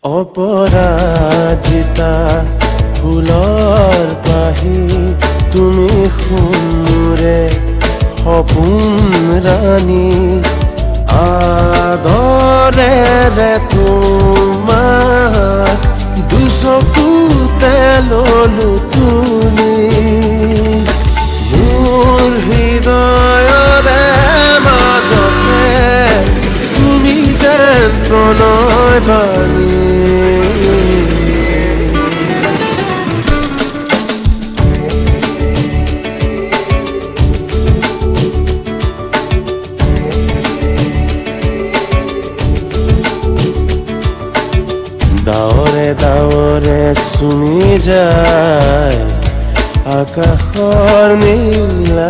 অপৰাজিতা ফুলৰ পাহি তুমি সুমুৰে সপোন ৰাণী আদৰেৰে তোমাক দুচকুতে ললো তুমি মোৰ হৃদয়ৰে মাজতে তুমি যেন প্ৰণয় বাণী ডাৱৰে ডাৱৰে চুমি যায় আকাশৰ নীলা